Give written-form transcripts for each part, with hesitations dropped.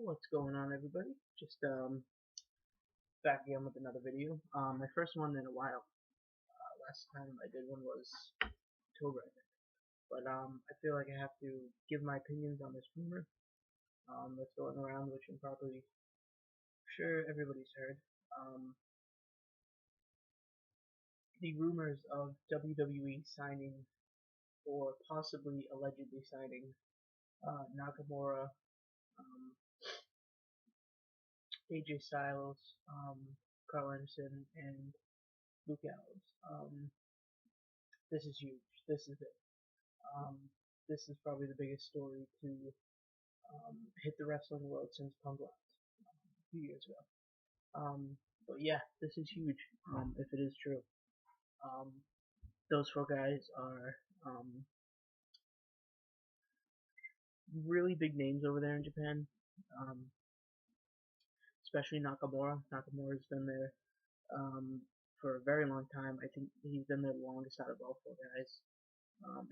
What's going on, everybody? Just back again with another video. My first one in a while. Last time I did one was October, I think. But I feel like I have to give my opinions on this rumor that's going around, which I'm probably sure everybody's heard. The rumors of WWE signing or possibly allegedly signing Nakamura, um, AJ Styles, Carl Anderson, and Luke Gallows. This is huge. This is it. Um, this is probably the biggest story to hit the wrestling world since Punk left a few years ago. But yeah, this is huge. If it is true, um, those four guys are really big names over there in Japan. Especially Nakamura. Nakamura's been there for a very long time. I think he's been there the longest out of all four guys.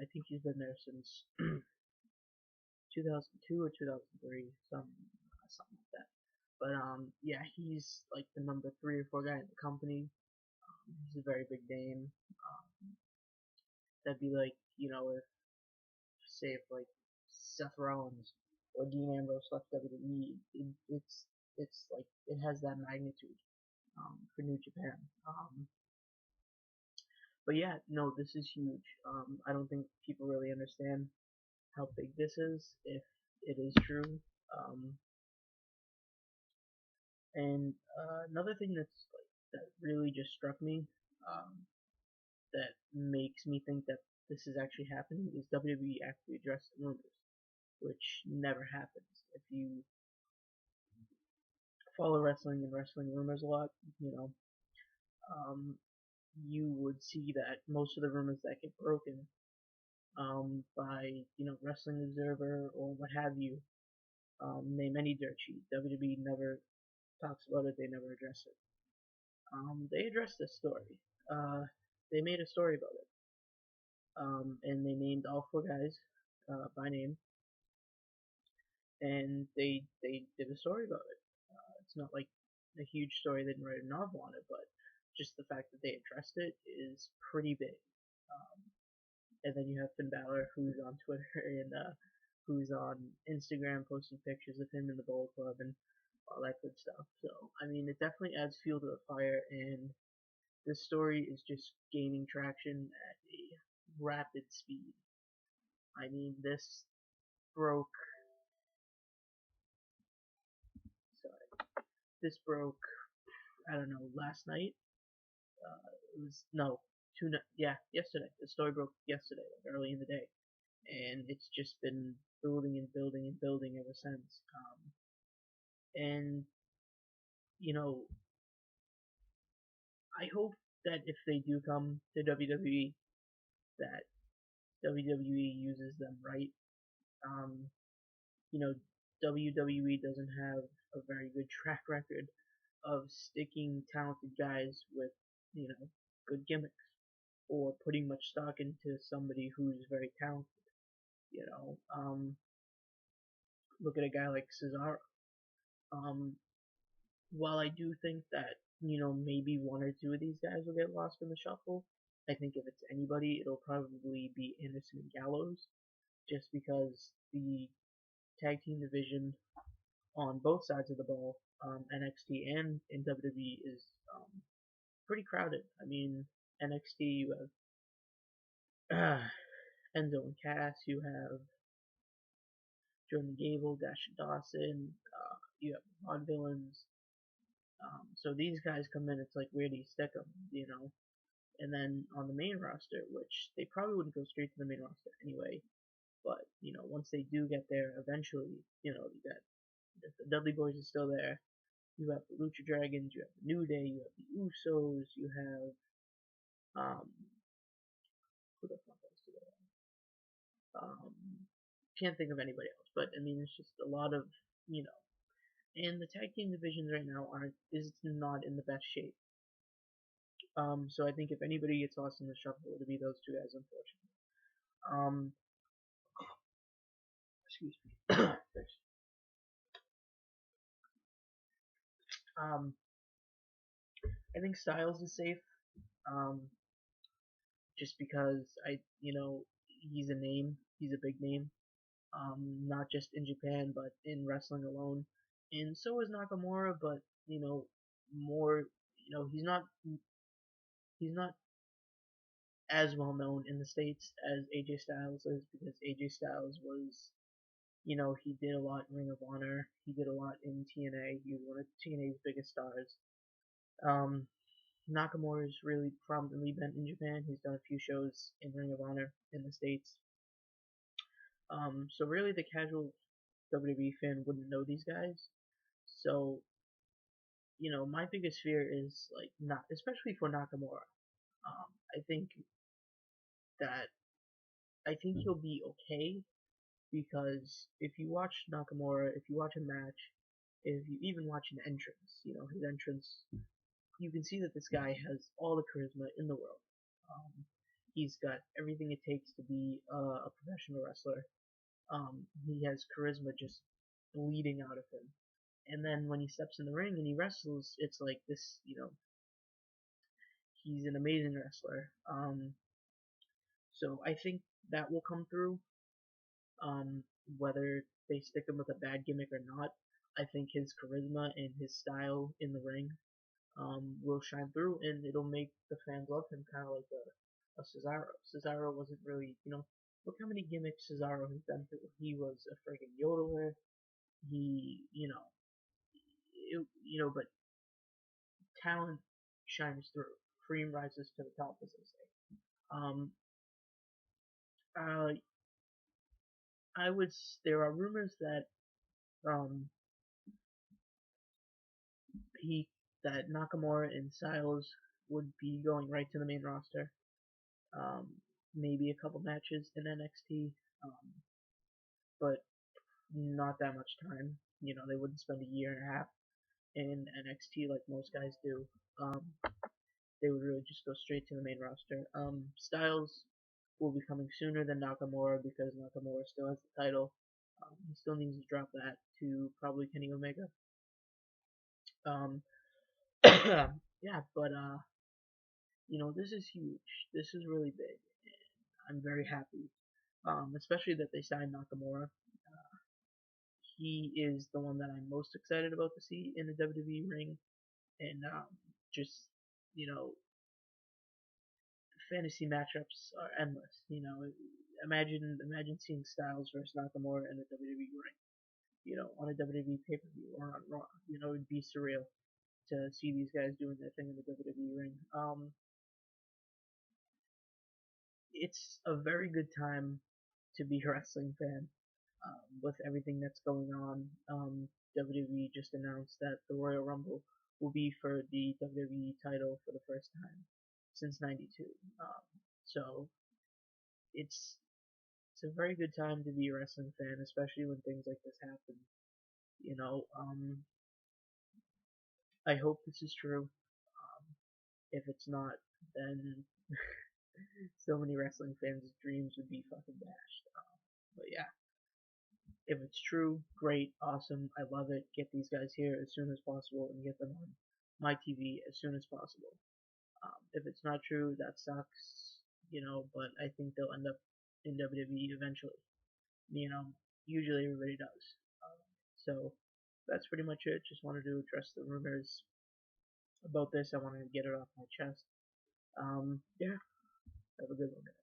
I think he's been there since 2002 or 2003, something like that. But yeah, he's like the number 3 or 4 guy in the company. He's a very big name. That'd be like, if say if like Seth Rollins or Dean Ambrose left WWE, it's like it has that magnitude for New Japan. But yeah, no, this is huge. I don't think people really understand how big this is if it is true. And another thing that really just struck me, that makes me think that this is actually happening, is WWE actually addressed rumors, which never happens. If you follow wrestling and wrestling rumors a lot, you would see that most of the rumors that get broken by Wrestling Observer or what have you, name any dirt sheet. WWE never talks about it. They never address it. They addressed this story. They made a story about it, and they named all 4 guys by name, and they did a story about it. It's not like a huge story. They didn't write a novel on it, but just the fact that they addressed it is pretty big. And then you have Finn Balor, who's on Twitter and who's on Instagram posting pictures of him in the Bullet Club and all that good stuff. So, I mean, it definitely adds fuel to the fire, and this story is just gaining traction at a rapid speed. I mean, this broke. This broke. I don't know. Last night. It was no. Yesterday. The story broke yesterday, like early in the day, and it's just been building and building and building ever since. And you know, I hope that if they do come to WWE, that WWE uses them right. Um, WWE doesn't have a very good track record of sticking talented guys with, good gimmicks or putting much stock into somebody who's very talented. You know, look at a guy like Cesaro. Um, while I do think that, maybe 1 or 2 of these guys will get lost in the shuffle, I think if it's anybody, it'll probably be Anderson and Gallows, just because the tag team division on both sides of the ball, NXT and in WWE, is pretty crowded. I mean, NXT, you have Enzo and Cass, you have Jordan Gable, Dash Dawson, you have Vaudevillains. So these guys come in, it's like, where do you stick them, And then on the main roster, which they probably wouldn't go straight to the main roster anyway, but, once they do get there, eventually, you got the Dudley Boys is still there. You have the Lucha Dragons, you have the New Day, you have the Usos, you have, who the fuck else do they have? Can't think of anybody else, but I mean, it's just a lot of, and the tag team divisions right now is not in the best shape. So I think if anybody gets lost in the shuffle, it'll be those 2 guys, unfortunately. Excuse me. Um, I think Styles is safe. Um, just because he's a name, he's a big name. Not just in Japan, but in wrestling alone. And so is Nakamura, but more. He's not as well known in the states as AJ Styles is because AJ Styles was, he did a lot in Ring of Honor. He did a lot in TNA. He was one of TNA's biggest stars. Um, Nakamura's really prominently been in Japan. He's done a few shows in Ring of Honor in the states. So really, the casual WWE fan wouldn't know these guys. So my biggest fear is like not, especially for Nakamura. I think that I think he'll be okay because if you watch Nakamura, if you watch a match, if you even watch an entrance, his entrance, you can see that this guy has all the charisma in the world. Um, he's got everything it takes to be a professional wrestler. He has charisma just bleeding out of him. And then when he steps in the ring and he wrestles, it's like this, he's an amazing wrestler. So I think that will come through. Um, whether they stick him with a bad gimmick or not, I think his charisma and his style in the ring will shine through, and it'll make the fans love him, kind of like a Cesaro. Cesaro wasn't really, look how many gimmicks Cesaro has been through. He was a friggin' yodeler. He, but talent shines through. Cream rises to the top, as they say. Um, uh, there are rumors that um, he that Nakamura and Styles would be going right to the main roster. Um, Maybe a couple matches in NXT, but not that much time. They wouldn't spend a year and a half in NXT like most guys do. Um, they would really just go straight to the main roster. Styles will be coming sooner than Nakamura because Nakamura still has the title. He still needs to drop that to probably Kenny Omega. Um, yeah, but this is huge. This is really big. I'm very happy, especially that they signed Nakamura. He is the one that I'm most excited about to see in the WWE ring, and just you know, fantasy matchups are endless. Imagine seeing Styles versus Nakamura in a WWE ring. On a WWE pay per view or on Raw. It'd be surreal to see these guys doing their thing in the WWE ring. It's a very good time to be a wrestling fan with everything that's going on. WWE just announced that the Royal Rumble will be for the WWE title for the first time since '92. So it's it's a very good time to be a wrestling fan, especially when things like this happen. You know, um, I hope this is true. If it's not, then so many wrestling fans' dreams would be fucking dashed. But yeah, if it's true, great, awesome, I love it. Get these guys here as soon as possible and get them on my TV as soon as possible. If it's not true, that sucks, but I think they'll end up in WWE eventually. You know, Usually everybody does. So that's pretty much it. Just wanted to address the rumors about this. I wanted to get it off my chest. Yeah, have a good one.